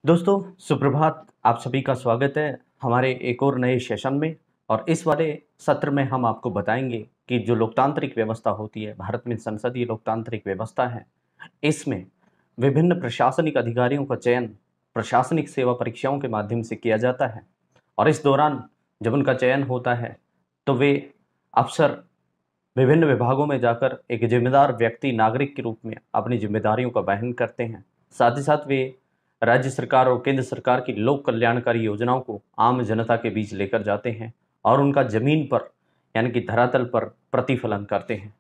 दोस्तों, सुप्रभात। आप सभी का स्वागत है हमारे एक और नए सेशन में। और इस वाले सत्र में हम आपको बताएंगे कि जो लोकतांत्रिक व्यवस्था होती है, भारत में संसदीय लोकतांत्रिक व्यवस्था है, इसमें विभिन्न प्रशासनिक अधिकारियों का चयन प्रशासनिक सेवा परीक्षाओं के माध्यम से किया जाता है। और इस दौरान जब उनका चयन होता है तो वे अफसर विभिन्न विभागों में जाकर एक जिम्मेदार व्यक्ति नागरिक के रूप में अपनी जिम्मेदारियों का वहन करते हैं। साथ ही साथ वे राज्य सरकार और केंद्र सरकार की लोक कल्याणकारी योजनाओं को आम जनता के बीच लेकर जाते हैं और उनका जमीन पर यानी कि धरातल पर प्रतिफलन करते हैं।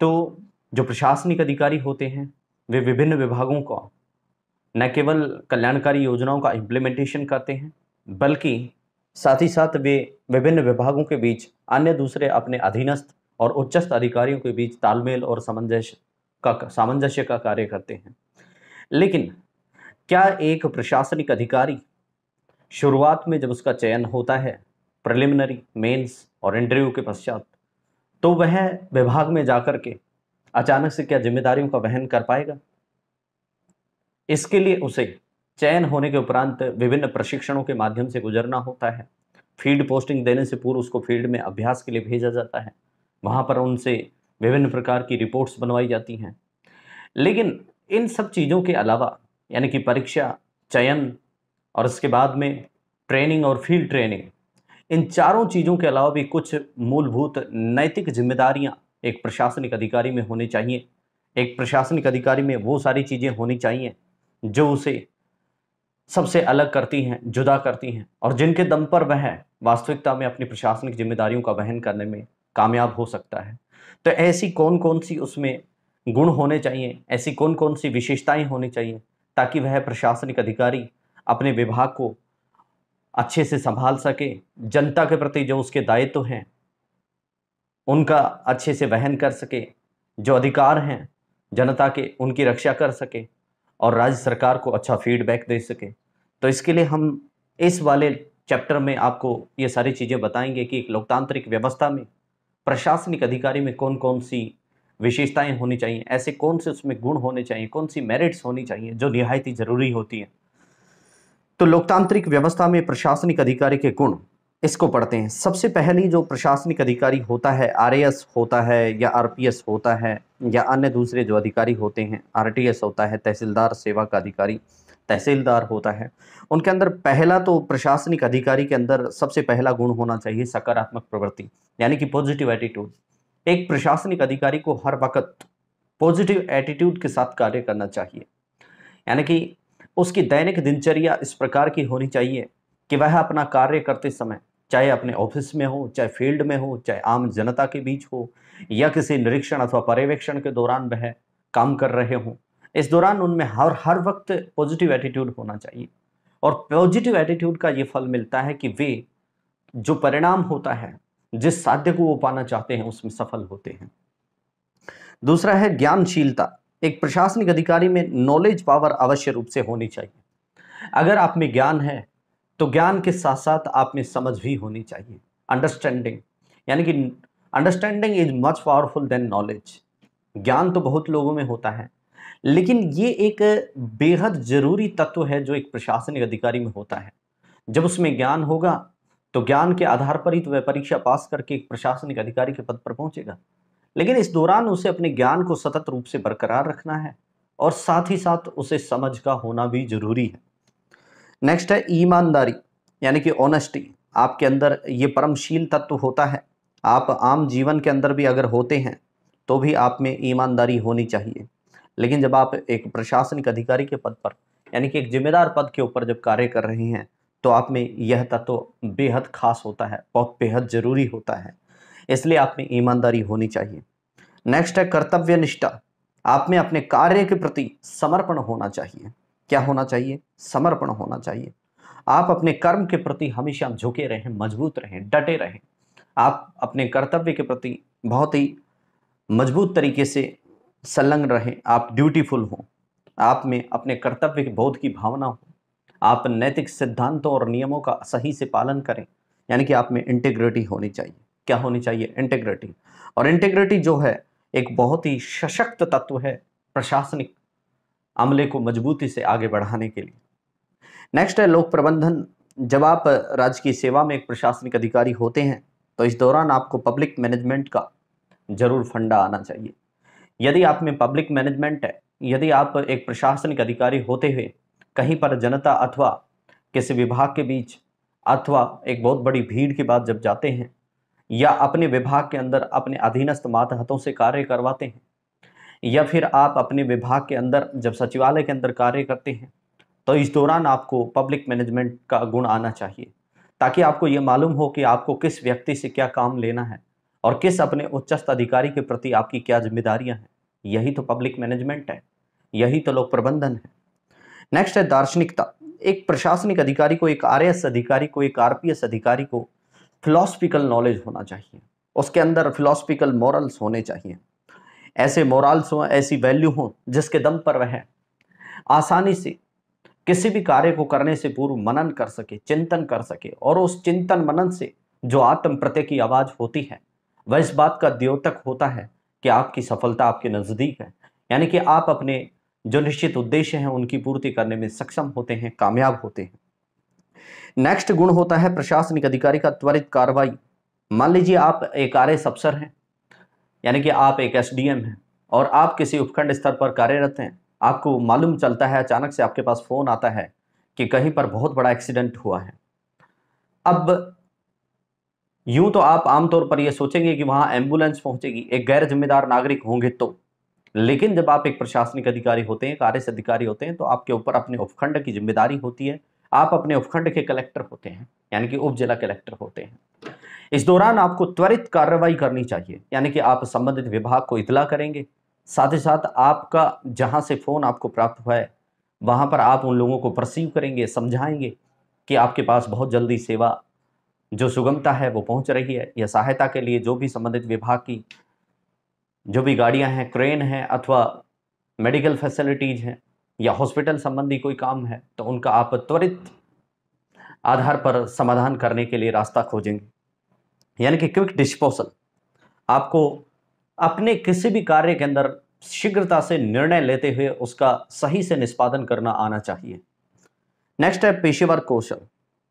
तो जो प्रशासनिक अधिकारी होते हैं वे विभिन्न विभागों का न केवल कल्याणकारी योजनाओं का इम्प्लीमेंटेशन करते हैं, बल्कि साथ ही साथ वे विभिन्न विभागों के बीच अन्य दूसरे अपने अधीनस्थ और उच्चस्थ अधिकारियों के बीच तालमेल और सामंजस्य का कार्य करते हैं। लेकिन क्या एक प्रशासनिक अधिकारी शुरुआत में जब उसका चयन होता है, प्रिलिमिनरी, मेंस और इंटरव्यू के पश्चात, तो वह विभाग में जाकर के अचानक से क्या जिम्मेदारियों का वहन कर पाएगा? इसके लिए उसे चयन होने के उपरांत विभिन्न प्रशिक्षणों के माध्यम से गुजरना होता है। फील्ड पोस्टिंग देने से पूर्व उसको फील्ड में अभ्यास के लिए भेजा जाता है। वहाँ पर उनसे विभिन्न प्रकार की रिपोर्ट्स बनवाई जाती हैं। लेकिन इन सब चीज़ों के अलावा यानी कि परीक्षा, चयन और उसके बाद में ट्रेनिंग और फील्ड ट्रेनिंग, इन चारों चीज़ों के अलावा भी कुछ मूलभूत नैतिक जिम्मेदारियां एक प्रशासनिक अधिकारी में होनी चाहिए। एक प्रशासनिक अधिकारी में वो सारी चीज़ें होनी चाहिए जो उसे सबसे अलग करती हैं, जुदा करती हैं और जिनके दम पर वह वास्तविकता में अपनी प्रशासनिक जिम्मेदारियों का वहन करने में कामयाब हो सकता है। तो ऐसी कौन कौन सी उसमें गुण होने चाहिए, ऐसी कौन कौन सी विशेषताएं होनी चाहिए ताकि वह प्रशासनिक अधिकारी अपने विभाग को अच्छे से संभाल सके, जनता के प्रति जो उसके दायित्व हैं उनका अच्छे से वहन कर सके, जो अधिकार हैं जनता के उनकी रक्षा कर सके और राज्य सरकार को अच्छा फीडबैक दे सके। तो इसके लिए हम इस वाले चैप्टर में आपको ये सारी चीज़ें बताएंगे कि एक लोकतांत्रिक व्यवस्था में प्रशासनिक अधिकारी में कौन कौन सी विशेषताएं होनी चाहिए, ऐसे कौन से उसमें गुण होने चाहिए, कौन सी मेरिट्स होनी चाहिए जो निहायत ही जरूरी होती है। तो लोकतांत्रिक व्यवस्था में प्रशासनिक अधिकारी के गुण, इसको पढ़ते हैं। सबसे पहली जो प्रशासनिक अधिकारी होता है, आरएएस होता है या आरपीएस होता है या अन्य दूसरे जो अधिकारी होते हैं, आरटीएस होता है, तहसीलदार सेवा का अधिकारी, तहसीलदार होता है। उनके अंदर पहला तो प्रशासनिक अधिकारी के अंदर सबसे पहला गुण होना चाहिए सकारात्मक प्रवृत्ति, यानी कि पॉजिटिव एटीट्यूड। एक प्रशासनिक अधिकारी को हर वक्त पॉजिटिव एटीट्यूड के साथ कार्य करना चाहिए, यानी कि उसकी दैनिक दिनचर्या इस प्रकार की होनी चाहिए कि वह अपना कार्य करते समय, चाहे अपने ऑफिस में हो, चाहे फील्ड में हो, चाहे आम जनता के बीच हो या किसी निरीक्षण अथवा पर्यवेक्षण के दौरान वह काम कर रहे हों, इस दौरान उनमें हर वक्त पॉजिटिव एटीट्यूड होना चाहिए। और पॉजिटिव एटीट्यूड का ये फल मिलता है कि वे जो परिणाम होता है, जिस साध्य को वो पाना चाहते हैं, उसमें सफल होते हैं। दूसरा है ज्ञानशीलता। एक प्रशासनिक अधिकारी में नॉलेज पावर अवश्य रूप से होनी चाहिए। अगर आप में ज्ञान है तो ज्ञान के साथ साथ आप में समझ भी होनी चाहिए, अंडरस्टैंडिंग, यानी कि understanding is much powerful than knowledge. ज्ञान तो बहुत लोगों में होता है, लेकिन ये एक बेहद जरूरी तत्व है जो एक प्रशासनिक अधिकारी में होता है। जब उसमें ज्ञान होगा तो ज्ञान के आधार पर ही तो वह परीक्षा पास करके एक प्रशासनिक अधिकारी के पद पर पहुंचेगा। लेकिन इस दौरान उसे अपने ज्ञान को सतत रूप से बरकरार रखना है और साथ ही साथ उसे समझ का होना भी जरूरी है। नेक्स्ट है ईमानदारी, यानी कि ऑनेस्टी। आपके अंदर ये परमशील तत्व होता है। आप आम जीवन के अंदर भी अगर होते हैं तो भी आप में ईमानदारी होनी चाहिए, लेकिन जब आप एक प्रशासनिक अधिकारी के पद पर यानी कि एक जिम्मेदार पद के ऊपर जब कार्य कर रहे हैं तो आप में यह तत्व बेहद खास होता है, बहुत बेहद जरूरी होता है। इसलिए आप में ईमानदारी होनी चाहिए। नेक्स्ट है कर्तव्य निष्ठा। आप में अपने कार्य के प्रति समर्पण होना चाहिए। क्या होना चाहिए? समर्पण होना चाहिए। आप अपने कर्म के प्रति हमेशा झुके रहें, मजबूत रहें, डटे रहें। आप अपने कर्तव्य के प्रति बहुत ही मजबूत तरीके से संलग्न रहें। आप ड्यूटीफुल हों, आप में अपने कर्तव्य के बोध की भावना हो, आप नैतिक सिद्धांतों और नियमों का सही से पालन करें, यानी कि आप में इंटीग्रिटी होनी चाहिए। क्या होनी चाहिए? इंटीग्रिटी। और इंटीग्रिटी जो है एक बहुत ही सशक्त तत्व है प्रशासनिक अमले को मजबूती से आगे बढ़ाने के लिए। नेक्स्ट है लोक प्रबंधन। जब आप राज्य की सेवा में एक प्रशासनिक अधिकारी होते हैं तो इस दौरान आपको पब्लिक मैनेजमेंट का जरूर फंडा आना चाहिए। यदि आप में पब्लिक मैनेजमेंट है, यदि आप एक प्रशासनिक अधिकारी होते हुए कहीं पर जनता अथवा किसी विभाग के बीच अथवा एक बहुत बड़ी भीड़ के बाद जब जाते हैं या अपने विभाग के अंदर अपने अधीनस्थ मातहतों से कार्य करवाते हैं या फिर आप अपने विभाग के अंदर जब सचिवालय के अंदर कार्य करते हैं, तो इस दौरान आपको पब्लिक मैनेजमेंट का गुण आना चाहिए, ताकि आपको ये मालूम हो कि आपको किस व्यक्ति से क्या काम लेना है और किस अपने उच्चस्थ अधिकारी के प्रति आपकी क्या जिम्मेदारियां हैं। यही तो पब्लिक मैनेजमेंट है, यही तो लोक प्रबंधन है। नेक्स्ट है दार्शनिकता। एक प्रशासनिक अधिकारी को, एक आरएएस अधिकारी को, एक आरपीएस अधिकारी को फिलोसफिकल नॉलेज होना चाहिए, उसके अंदर फिलोसफिकल मॉरल्स होने चाहिए। ऐसे मोरल्स हो, ऐसी वैल्यू हो जिसके दम पर वह आसानी से किसी भी कार्य को करने से पूर्व मनन कर सके, चिंतन कर सके, और उस चिंतन मनन से जो आत्म प्रत्यय की आवाज होती है वह इस बात का द्योतक होता है कि आपकी सफलता आपके नजदीक है, यानी कि आप अपने जो निश्चित उद्देश्य हैं उनकी पूर्ति करने में सक्षम होते हैं, कामयाब होते हैं। नेक्स्ट गुण होता है प्रशासनिक अधिकारी का त्वरित कार्रवाई। मान लीजिए आप एक आरएएस अफसर हैं, यानी कि आप एक एसडीएम हैं और आप किसी उपखंड स्तर पर कार्यरत हैं। आपको मालूम चलता है, अचानक से आपके पास फोन आता है कि कहीं पर बहुत बड़ा एक्सीडेंट हुआ है। अब यूं तो आप आमतौर पर यह सोचेंगे कि वहां एम्बुलेंस पहुंचेगी, एक गैर जिम्मेदार नागरिक होंगे तो, लेकिन जब आप एक प्रशासनिक अधिकारी होते हैं, एक आरएएस अधिकारी होते हैं, तो आपके ऊपर अपने उपखंड की जिम्मेदारी होती है। आप अपने उपखंड के कलेक्टर होते हैं, यानी कि उप जिला कलेक्टर होते हैं। इस दौरान आपको त्वरित कार्रवाई करनी चाहिए, यानी कि आप संबंधित विभाग को इतला करेंगे। साथ ही साथ आपका जहां से फोन आपको प्राप्त हुआ है वहां पर आप उन लोगों को परसीव करेंगे, समझाएंगे कि आपके पास बहुत जल्दी सेवा जो सुगमता है वो पहुंच रही है, या सहायता के लिए जो भी संबंधित विभाग की जो भी गाड़ियां हैं, क्रेन है अथवा मेडिकल फैसिलिटीज हैं या हॉस्पिटल संबंधी कोई काम है, तो उनका आप त्वरित आधार पर समाधान करने के लिए रास्ता खोजेंगे, यानी कि क्विक डिस्पोजल। आपको अपने किसी भी कार्य के अंदर शीघ्रता से निर्णय लेते हुए उसका सही से निष्पादन करना आना चाहिए। नेक्स्ट है पेशेवर कौशल,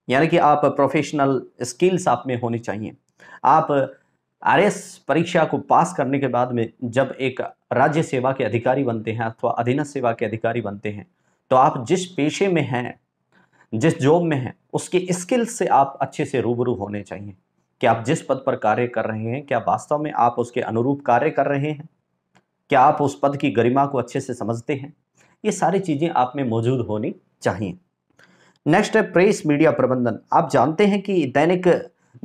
यानी कि आप प्रोफेशनल स्किल्स आप में होनी चाहिए। आप आरएएस परीक्षा को पास करने के बाद में जब एक राज्य सेवा के अधिकारी बनते हैं अथवा अधीनस्थ सेवा के अधिकारी बनते हैं, तो आप जिस पेशे में हैं, जिस जॉब में हैं, उसके स्किल्स से आप अच्छे से रूबरू होने चाहिए कि आप जिस पद पर कार्य कर रहे हैं क्या वास्तव में आप उसके अनुरूप कार्य कर रहे हैं, क्या आप उस पद की गरिमा को अच्छे से समझते हैं। ये सारी चीजें आप में मौजूद होनी चाहिए। नेक्स्ट है प्रेस मीडिया प्रबंधन। आप जानते हैं कि दैनिक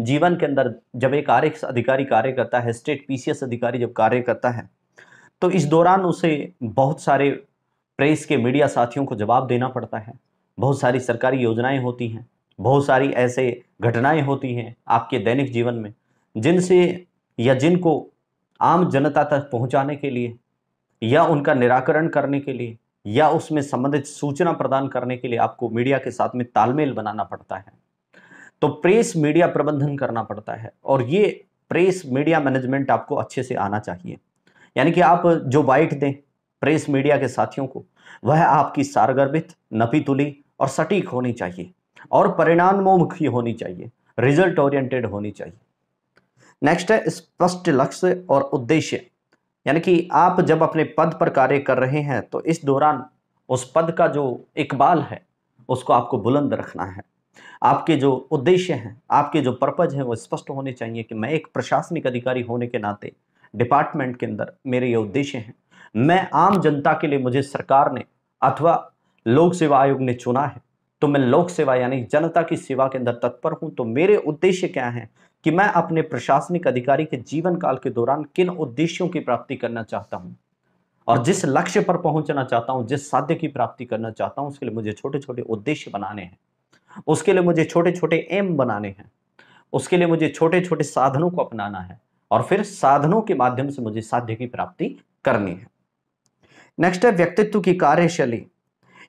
जीवन के अंदर जब एक आरएएस अधिकारी कार्य करता है, स्टेट पीसीएस अधिकारी जब कार्य करता है, तो इस दौरान उसे बहुत सारे प्रेस के मीडिया साथियों को जवाब देना पड़ता है। बहुत सारी सरकारी योजनाएं होती हैं, बहुत सारी ऐसे घटनाएं होती हैं आपके दैनिक जीवन में जिनसे या जिनको आम जनता तक पहुंचाने के लिए या उनका निराकरण करने के लिए या उसमें संबंधित सूचना प्रदान करने के लिए आपको मीडिया के साथ में तालमेल बनाना पड़ता है। तो प्रेस मीडिया प्रबंधन करना पड़ता है और ये प्रेस मीडिया मैनेजमेंट आपको अच्छे से आना चाहिए, यानी कि आप जो बाइट दें प्रेस मीडिया के साथियों को, वह आपकी सारगर्भित, नपीतुली और सटीक होनी चाहिए और परिणामोन्मुखी होनी चाहिए, रिजल्ट ओरिएंटेड होनी चाहिए। नेक्स्ट है स्पष्ट लक्ष्य और उद्देश्य, यानी कि आप जब अपने पद पर कार्य कर रहे हैं तो इस दौरान उस पद का जो इकबाल है उसको आपको बुलंद रखना है। आपके जो उद्देश्य हैं, आपके जो पर्पज हैं वो स्पष्ट होने चाहिए कि मैं एक प्रशासनिक अधिकारी होने के नाते डिपार्टमेंट के अंदर मेरे ये उद्देश्य हैं, मैं आम जनता के लिए, मुझे सरकार ने अथवा लोक सेवा आयोग ने चुना है, तो मैं लोक सेवा यानी जनता की सेवा के अंदर तत्पर हूं। तो मेरे उद्देश्य क्या हैं कि मैं अपने प्रशासनिक अधिकारी के जीवन काल के दौरान किन उद्देश्यों की प्राप्ति करना चाहता हूं और जिस लक्ष्य पर पहुंचना चाहता हूं, जिस साध्य की प्राप्ति करना चाहता हूं, उसके लिए मुझे छोटे छोटे उद्देश्य बनाने हैं, उसके लिए मुझे छोटे छोटे एम बनाने हैं, उसके लिए मुझे छोटे छोटे साधनों को अपनाना है और फिर साधनों के माध्यम से मुझे साध्य की प्राप्ति करनी है। नेक्स्ट है व्यक्तित्व की कार्यशैली।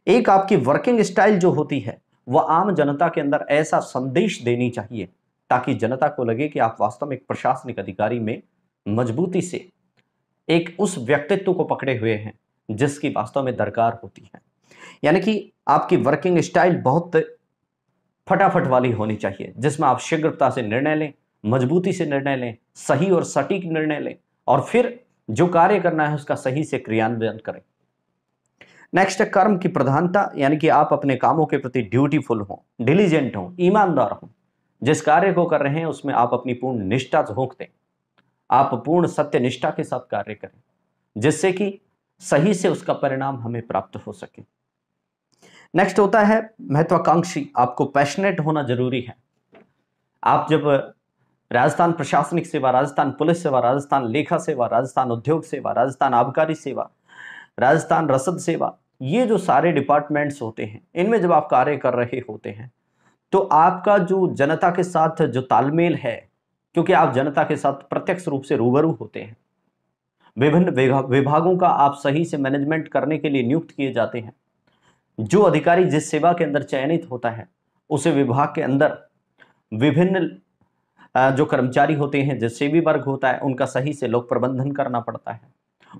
एक आपकी वर्किंग स्टाइल जो होती है वह आम जनता के अंदर ऐसा संदेश देनी चाहिए ताकि जनता को लगे कि आप वास्तव में एक प्रशासनिक अधिकारी में मजबूती से एक उस व्यक्तित्व को पकड़े हुए हैं जिसकी वास्तव में दरकार होती है। यानी कि आपकी वर्किंग स्टाइल बहुत फटाफट वाली होनी चाहिए, जिसमें आप शीघ्रता से निर्णय लें, मजबूती से निर्णय लें, सही और सटीक निर्णय लें, और फिर जो कार्य करना है उसका सही से क्रियान्वयन करें। नेक्स्ट है कर्म की प्रधानता, यानी कि आप अपने कामों के प्रति ड्यूटीफुल हों, डिलीजेंट हों, ईमानदार हों। जिस कार्य को कर रहे हैं उसमें आप अपनी पूर्ण निष्ठा झोंक दें, आप पूर्ण सत्य निष्ठा के साथ कार्य करें, जिससे कि सही से उसका परिणाम हमें प्राप्त हो सके। नेक्स्ट होता है महत्वाकांक्षी, आपको पैशनेट होना जरूरी है। आप जब राजस्थान प्रशासनिक सेवा, राजस्थान पुलिस सेवा, राजस्थान लेखा सेवा, राजस्थान उद्योग सेवा, राजस्थान आबकारी सेवा, राजस्थान रसद सेवा, ये जो सारे डिपार्टमेंट्स होते हैं, इनमें जब आप कार्य कर रहे होते हैं तो आपका जो जनता के साथ जो तालमेल है, क्योंकि आप जनता के साथ प्रत्यक्ष रूप से रूबरू होते हैं, विभिन्न विभागों का आप सही से मैनेजमेंट करने के लिए नियुक्त किए जाते हैं। जो अधिकारी जिस सेवा के अंदर चयनित होता है, उसे विभाग के अंदर विभिन्न जो कर्मचारी होते हैं, जो सेवी वर्ग होता है, उनका सही से लोक प्रबंधन करना पड़ता है।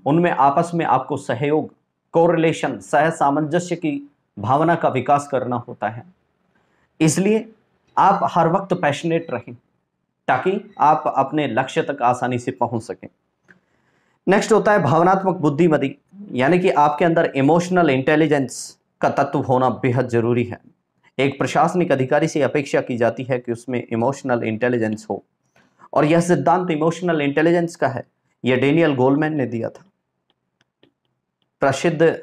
उनमें आपस में आपको सहयोग, कोरिलेशन, सह सामंजस्य की भावना का विकास करना होता है। इसलिए आप हर वक्त पैशनेट रहें ताकि आप अपने लक्ष्य तक आसानी से पहुंच सकें। नेक्स्ट होता है भावनात्मक बुद्धिमती, यानी कि आपके अंदर इमोशनल इंटेलिजेंस का तत्व होना बेहद जरूरी है। एक प्रशासनिक अधिकारी से अपेक्षा की जाती है कि उसमें इमोशनल इंटेलिजेंस हो, और यह सिद्धांत इमोशनल इंटेलिजेंस का है, यह डेनियल गोलमैन ने दिया था। प्रसिद्ध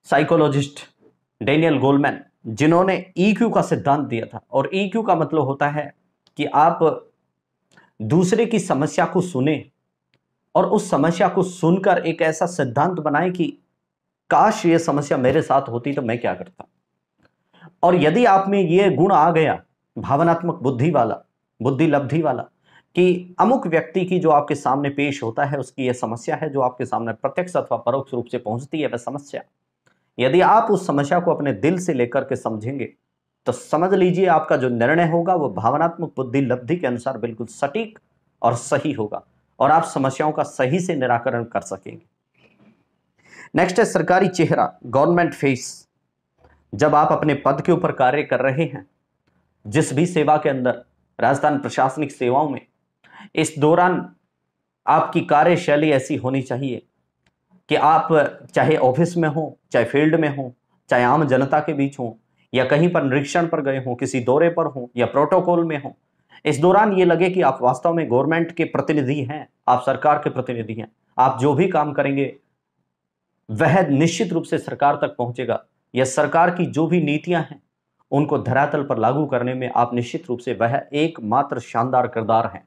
साइकोलॉजिस्ट डेनियल गोलमैन, जिन्होंने ईक्यू का सिद्धांत दिया था। और ईक्यू का मतलब होता है कि आप दूसरे की समस्या को सुने और उस समस्या को सुनकर एक ऐसा सिद्धांत बनाएं कि काश ये समस्या मेरे साथ होती तो मैं क्या करता। और यदि आप में ये गुण आ गया, भावनात्मक बुद्धि वाला, बुद्धि लब्धि वाला, कि अमुक व्यक्ति की जो आपके सामने पेश होता है उसकी यह समस्या है, जो आपके सामने प्रत्यक्ष अथवा परोक्ष रूप से पहुंचती है वह समस्या, यदि आप उस समस्या को अपने दिल से लेकर के समझेंगे तो समझ लीजिए आपका जो निर्णय होगा वो भावनात्मक बुद्धि लब्धि के अनुसार बिल्कुल सटीक और सही होगा, और आप समस्याओं का सही से निराकरण कर सकेंगे। नेक्स्ट है सरकारी चेहरा, गवर्नमेंट फेस। जब आप अपने पद के ऊपर कार्य कर रहे हैं, जिस भी सेवा के अंदर, राजस्थान प्रशासनिक सेवाओं में, इस दौरान आपकी कार्यशैली ऐसी होनी चाहिए कि आप चाहे ऑफिस में हो, चाहे फील्ड में हो, चाहे आम जनता के बीच हो, या कहीं पर निरीक्षण पर गए हो, किसी दौरे पर हो, या प्रोटोकॉल में हो, इस दौरान ये लगे कि आप वास्तव में गवर्नमेंट के प्रतिनिधि हैं, आप सरकार के प्रतिनिधि हैं। आप जो भी काम करेंगे वह निश्चित रूप से सरकार तक पहुंचेगा, या सरकार की जो भी नीतियां हैं उनको धरातल पर लागू करने में आप निश्चित रूप से वह एकमात्र शानदार किरदार हैं।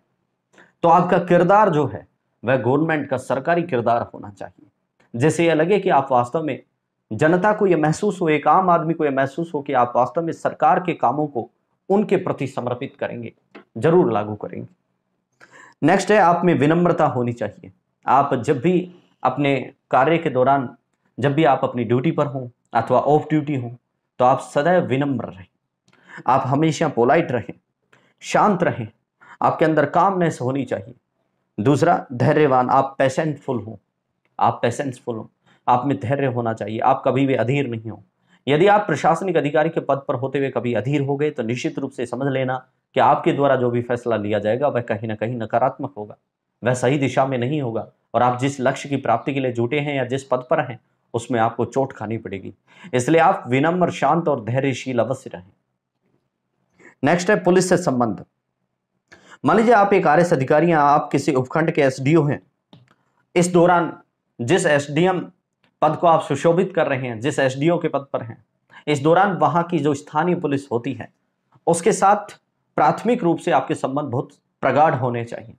तो आपका किरदार जो है वह गवर्नमेंट का सरकारी किरदार होना चाहिए, जैसे यह लगे कि आप वास्तव में जनता को यह महसूस हो, एक आम आदमी को यह महसूस हो कि आप वास्तव में सरकार के कामों को उनके प्रति समर्पित करेंगे, जरूर लागू करेंगे। नेक्स्ट है आप में विनम्रता होनी चाहिए। आप जब भी अपने कार्य के दौरान, जब भी आप अपनी ड्यूटी पर हों अथवा ऑफ ड्यूटी हों, तो आप सदैव विनम्र रहें, आप हमेशा पोलाइट रहें, शांत रहें, आपके अंदर कामनेस होनी चाहिए। दूसरा धैर्यवान, आप पेशेंटफुल हो, आप पेशेंसफुल हो, आप में धैर्य होना चाहिए, आप कभी भी अधीर नहीं हो। यदि आप प्रशासनिक अधिकारी के पद पर होते हुए कभी अधीर हो गए तो निश्चित रूप से समझ लेना कि आपके द्वारा जो भी फैसला लिया जाएगा वह कहीं ना कहीं नकारात्मक होगा, वह सही दिशा में नहीं होगा, और आप जिस लक्ष्य की प्राप्ति के लिए जुटे हैं या जिस पद पर हैं उसमें आपको चोट खानी पड़ेगी। इसलिए आप विनम्र, शांत और धैर्यशील अवश्य रहें। नेक्स्ट है पुलिस से संबंध। मान लीजिए आप एक आरएस अधिकारी हैं, आप किसी उपखंड के एसडीओ हैं। इस दौरान जिस एसडीएम पद को आप सुशोभित कर रहे हैं, जिस एसडीओ के पद पर हैं, इस दौरान वहां की जो स्थानीय पुलिस होती है उसके साथ प्राथमिक रूप से आपके संबंध बहुत प्रगाढ़ होने चाहिए।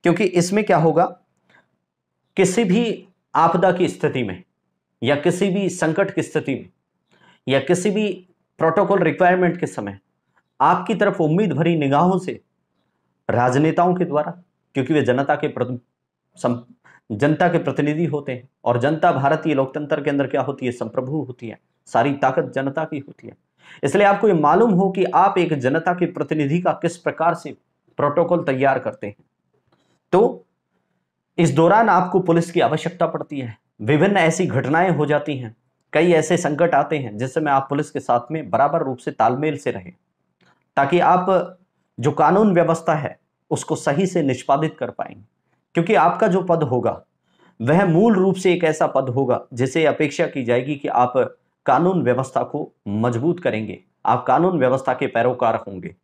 क्योंकि इसमें क्या होगा, किसी भी आपदा की स्थिति में या किसी भी संकट की स्थिति में या किसी भी प्रोटोकॉल रिक्वायरमेंट के समय आपकी तरफ उम्मीद भरी निगाहों से राजनेताओं के द्वारा, क्योंकि वे जनता के प्रतिनिधि होते हैं, और जनता भारतीय लोकतंत्र के अंदर क्या होती है, संप्रभु होती है, सारी ताकत जनता की होती है। इसलिए आपको ये मालूम हो कि आप एक जनता के प्रतिनिधि का किस प्रकार से प्रोटोकॉल तैयार करते हैं। तो इस दौरान आपको पुलिस की आवश्यकता पड़ती है, विभिन्न ऐसी घटनाएं हो जाती हैं, कई ऐसे संकट आते हैं जिस समय आप पुलिस के साथ में बराबर रूप से तालमेल से रहें, ताकि आप जो कानून व्यवस्था है उसको सही से निष्पादित कर पाएंगे। क्योंकि आपका जो पद होगा वह मूल रूप से एक ऐसा पद होगा जिसे अपेक्षा की जाएगी कि आप कानून व्यवस्था को मजबूत करेंगे, आप कानून व्यवस्था के पैरोकार होंगे।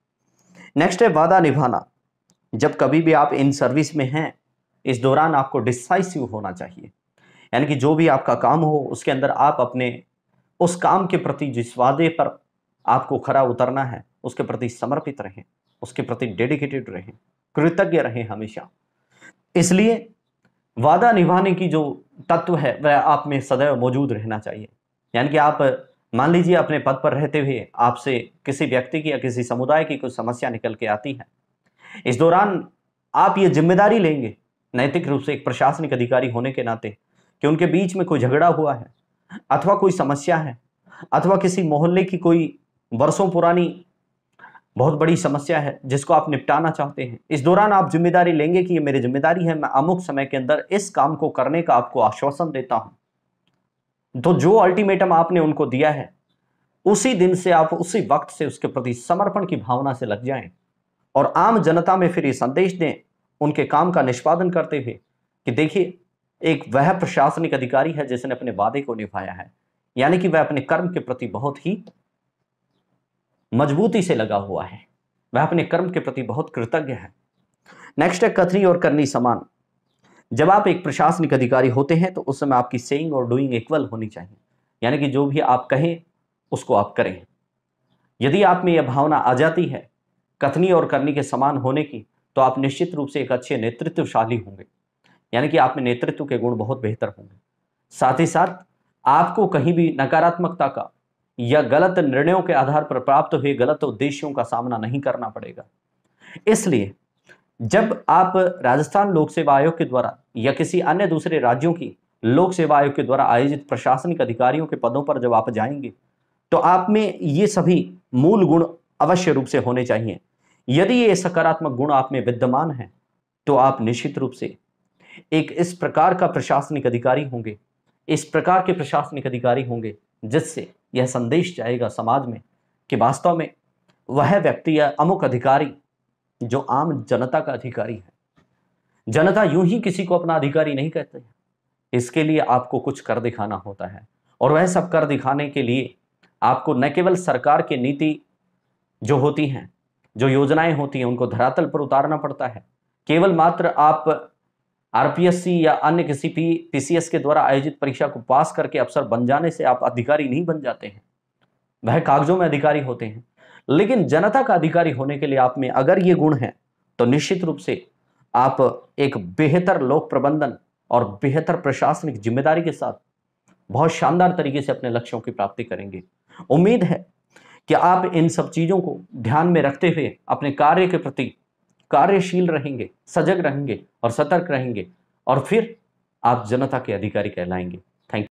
नेक्स्ट है वादा निभाना। जब कभी भी आप इन सर्विस में हैं, इस दौरान आपको डिसाइसिव होना चाहिए, यानी कि जो भी आपका काम हो उसके अंदर आप अपने उस काम के प्रति जिस वादे पर आपको खरा उतरना है उसके प्रति समर्पित रहें, उसके प्रति डेडिकेटेड रहें, कृतज्ञ रहें हमेशा। इसलिए वादा निभाने की जो तत्व है वह आप में सदैव मौजूद रहना चाहिए। यानी कि आप मान लीजिए अपने पद पर रहते हुए आपसे किसी व्यक्ति की या किसी समुदाय की कोई समस्या निकल के आती है, इस दौरान आप ये जिम्मेदारी लेंगे नैतिक रूप से एक प्रशासनिक अधिकारी होने के नाते कि उनके बीच में कोई झगड़ा हुआ है अथवा कोई समस्या है अथवा किसी मोहल्ले की कोई वर्षों पुरानी बहुत बड़ी समस्या है जिसको आप निपटाना चाहते हैं। इस दौरान आप जिम्मेदारी लेंगे कि ये मेरी जिम्मेदारी है, मैं अमुक समय के अंदर इस काम को करने का आपको आश्वासन देता हूं। तो जो अल्टीमेटम आपने उनको दिया है उसी दिन से आप उसी वक्त से उसके प्रति समर्पण की भावना से लग जाएं और आम जनता में फिर ये संदेश दें उनके काम का निष्पादन करते हुए कि देखिए एक वह प्रशासनिक अधिकारी है जिसने अपने वादे को निभाया है, यानी कि वह अपने कर्म के प्रति बहुत ही मजबूती से लगा हुआ है, वह अपने कर्म के प्रति बहुत कृतज्ञ है। नेक्स्ट है कथनी और करनी समान। जब आप एक प्रशासनिक अधिकारी होते हैं तो उस समय आपकी सेइंग और डूइंग इक्वल होनी चाहिए, यानी कि जो भी आप कहें उसको आप करें। यदि आप में यह भावना आ जाती है कथनी और करनी के समान होने की, तो आप निश्चित रूप से एक अच्छे नेतृत्वशाली होंगे, यानी कि आप में नेतृत्व के गुण बहुत बेहतर होंगे। साथ ही साथ आपको कहीं भी नकारात्मकता का या गलत निर्णयों के आधार पर प्राप्त हुए गलत उद्देश्यों का सामना नहीं करना पड़ेगा। इसलिए जब आप राजस्थान लोक सेवा आयोग के द्वारा या किसी अन्य दूसरे राज्यों की लोक सेवा आयोग के द्वारा आयोजित प्रशासनिक अधिकारियों के पदों पर जब आप जाएंगे तो आप में ये सभी मूल गुण अवश्य रूप से होने चाहिए। यदि ये सकारात्मक गुण आप में विद्यमान है तो आप निश्चित रूप से एक इस प्रकार का प्रशासनिक अधिकारी होंगे, इस प्रकार के प्रशासनिक अधिकारी होंगे जिससे यह संदेश जाएगा समाज में कि वास्तव में वह व्यक्ति या अमुक अधिकारी जो आम जनता का अधिकारी है। जनता यूं ही किसी को अपना अधिकारी नहीं कहते, इसके लिए आपको कुछ कर दिखाना होता है और वह सब कर दिखाने के लिए आपको न केवल सरकार की नीति जो होती हैं, जो योजनाएं होती हैं, उनको धरातल पर उतारना पड़ता है। केवल मात्र आप आरपीएससी या अन्य किसी भी पीसीएस के द्वारा आयोजित परीक्षा को पास करके अफसर बन जाने से आप अधिकारी नहीं बन जाते हैं, वह कागजों में अधिकारी होते हैं। लेकिन जनता का अधिकारी होने के लिए आप में अगर ये गुण है तो निश्चित रूप से आप एक बेहतर लोक प्रबंधन और बेहतर प्रशासनिक जिम्मेदारी के साथ बहुत शानदार तरीके से अपने लक्ष्यों की प्राप्ति करेंगे। उम्मीद है कि आप इन सब चीजों को ध्यान में रखते हुए अपने कार्य के प्रति कार्यशील रहेंगे, सजग रहेंगे और सतर्क रहेंगे और फिर आप जनता के अधिकारी कहलाएंगे। Thank you.